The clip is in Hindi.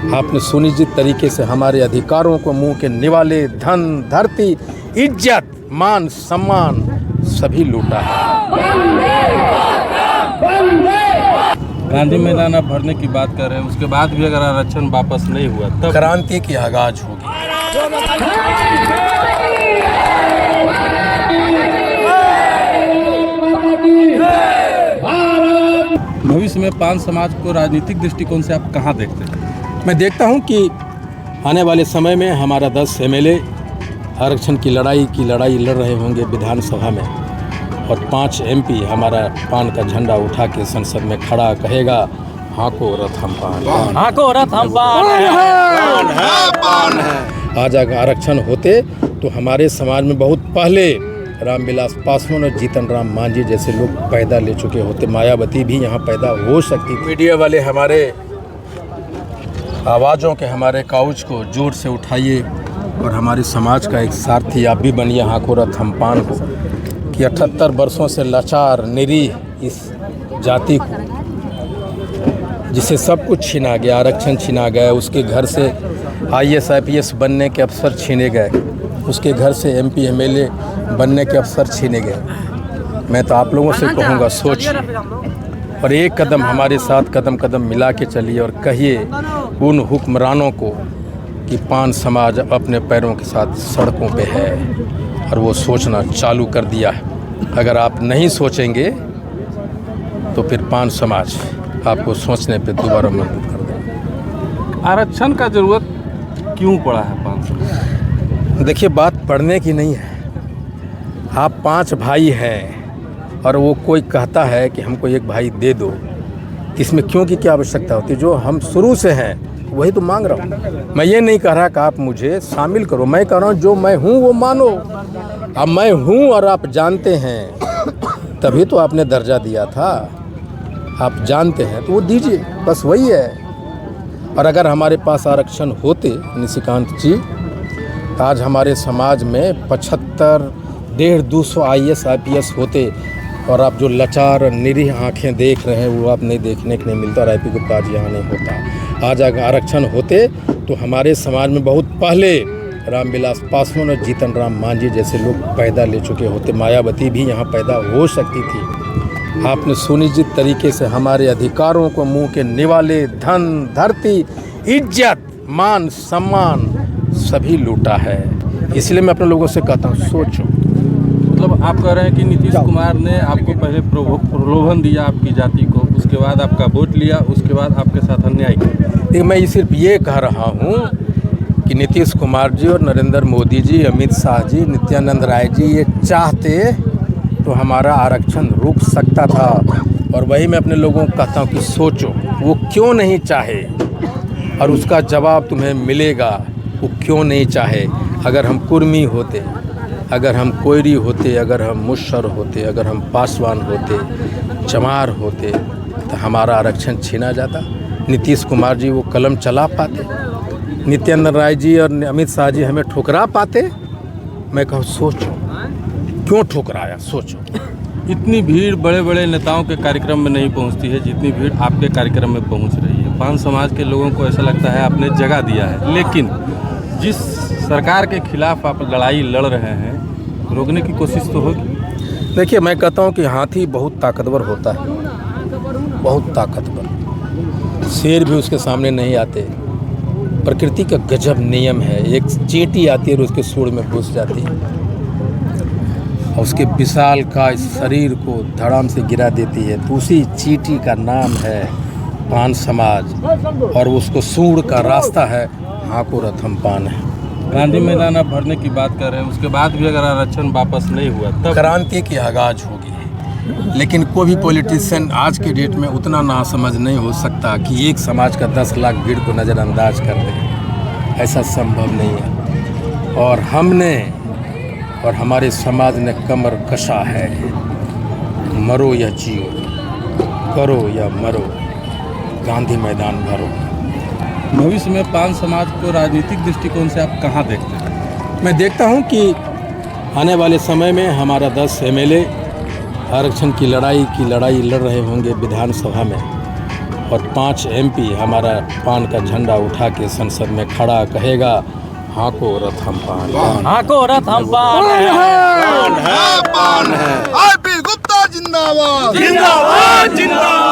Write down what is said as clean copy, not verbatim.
आपने सुनिश्चित तरीके से हमारे अधिकारों को मुंह के निवाले, धन, धरती, इज्जत, मान, सम्मान सभी लूटा है। गांधी मैदान आप भरने की बात कर रहे हैं, उसके बाद भी अगर आरक्षण वापस नहीं हुआ तब क्रांति की आगाज होगी। भविष्य में पान समाज को राजनीतिक दृष्टिकोण से आप कहाँ देखते हैं? मैं देखता हूं कि आने वाले समय में हमारा 10 एमएलए आरक्षण की लड़ाई लड़ रहे होंगे विधानसभा में, और 5 एमपी हमारा पान का झंडा उठा के संसद में खड़ा कहेगा, हाको रथ हम पान, हाको रथ हम पान है। आज अगर आरक्षण होते तो हमारे समाज में बहुत पहले रामविलास पासवान और जीतन राम मांझी जैसे लोग पैदा ले चुके होते। मायावती भी यहाँ पैदा हो सकती थी। मीडिया वाले हमारे आवाज़ों के, हमारे काउच को जोर से उठाइए और हमारे समाज का एक सारथी आप भी बनिए, हाको रथ हम पान हो, कि 78 वर्षों से लाचार निरीह इस जाति को, जिसे सब कुछ छीना गया, आरक्षण छीना गया, उसके घर से IAS IPS बनने के अवसर छीने गए, उसके घर से MP MLA बनने के अवसर छीने गए। मैं तो आप लोगों से कहूँगा, सोचिए और एक कदम हमारे साथ कदम कदम मिला के चलिए और कहिए उन हुक्मरानों को कि पान समाज अपने पैरों के साथ सड़कों पे है और वो सोचना चालू कर दिया है। अगर आप नहीं सोचेंगे तो फिर पान समाज आपको सोचने पे दोबारा मजबूर कर देगा। आरक्षण का जरूरत क्यों पड़ा है पान समाज? देखिए, बात पढ़ने की नहीं है। आप 5 भाई हैं और वो कोई कहता है कि हमको एक भाई दे दो, इसमें क्यों की क्या आवश्यकता होती है? जो हम शुरू से हैं वही तो मांग रहा हूँ। मैं ये नहीं कह रहा कि आप मुझे शामिल करो, मैं कह रहा हूँ जो मैं हूँ वो मानो। अब मैं हूँ और आप जानते हैं, तभी तो आपने दर्जा दिया था। आप जानते हैं तो वो दीजिए, बस वही है। और अगर हमारे पास आरक्षण होते निशिकांत जी, आज हमारे समाज में 75 150 IAS IPS होते, और आप जो लाचार निरीह आंखें देख रहे हैं वो आप नहीं देखने को नहीं मिलता, और IP गुप्ता आज यहाँ नहीं होता। आज अगर आरक्षण होते तो हमारे समाज में बहुत पहले रामविलास पासवान और जीतन राम मांझी जैसे लोग पैदा ले चुके होते। मायावती भी यहाँ पैदा हो सकती थी। आपने सुनिश्चित तरीके से हमारे अधिकारों को मुंह के निवाले, धन, धरती, इज्जत, मान, सम्मान सभी लूटा है। इसलिए मैं अपने लोगों से कहता हूँ, सोचो। मतलब आप कह रहे हैं कि नीतीश कुमार ने आपको पहले प्रलोभन दिया आपकी जाति को, उसके बाद आपका वोट लिया, उसके बाद आपके साथ अन्याय किया। मैं सिर्फ ये कह रहा हूँ कि नीतीश कुमार जी और नरेंद्र मोदी जी, अमित शाह जी, नित्यानंद राय जी ये चाहते तो हमारा आरक्षण रुक सकता था। और वही मैं अपने लोगों को कहता हूँ कि सोचो, वो क्यों नहीं चाहे, और उसका जवाब तुम्हें मिलेगा। वो क्यों नहीं चाहे? अगर हम कुर्मी होते, अगर हम कोयरी होते, अगर हम मुशर होते, अगर हम पासवान होते, चमार होते, तो हमारा आरक्षण छीना जाता। नीतीश कुमार जी वो कलम चला पाते, नित्यानंद राय जी और अमित शाह जी हमें ठुकरा पाते। मैं कहूँ सोचो, क्यों ठुकराया? सोचो। इतनी भीड़ बड़े बड़े नेताओं के कार्यक्रम में नहीं पहुंचती है जितनी भीड़ आपके कार्यक्रम में पहुंच रही है। पान समाज के लोगों को ऐसा लगता है आपने जगह दिया है, लेकिन जिस सरकार के खिलाफ आप लड़ाई लड़ रहे हैं, रोकने की कोशिश तो होगी। देखिए, मैं कहता हूँ कि हाथी बहुत ताकतवर होता है, बहुत ताकतवर। शेर भी उसके सामने नहीं आते। प्रकृति का गजब नियम है, एक चींटी आती है और उसके सूंड में घुस जाती है और उसके विशाल का शरीर को धड़ाम से गिरा देती है। तो उसी चींटी का नाम है पान समाज, और उसको सूंड का रास्ता है हाको रथ हम पान है। गांधी मैदान आप भरने की बात कर रहे हैं, उसके बाद भी अगर आरक्षण वापस नहीं हुआ तब क्रांति की आगाज होगी। लेकिन कोई भी पॉलिटिशियन आज के डेट में उतना नासमझ नहीं हो सकता कि एक समाज का 10 लाख भीड़ को नज़रअंदाज कर दे। ऐसा संभव नहीं है। और हमने और हमारे समाज ने कमर कसा है। मरो या जियो, करो या मरो, गांधी मैदान भरो। भविष्य में पान समाज को राजनीतिक दृष्टिकोण से आप कहाँ देखते हैं? मैं देखता हूँ कि आने वाले समय में हमारा 10 एमएलए आरक्षण की लड़ाई लड़ रहे होंगे विधानसभा में, और 5 MP हमारा पान का झंडा उठा के संसद में खड़ा कहेगा, हाँ को रथ हम पान, हाँ को रथ हम पान आरपी गुप्ता जिंदाबाद जिंदाबाद जिंदाबाद।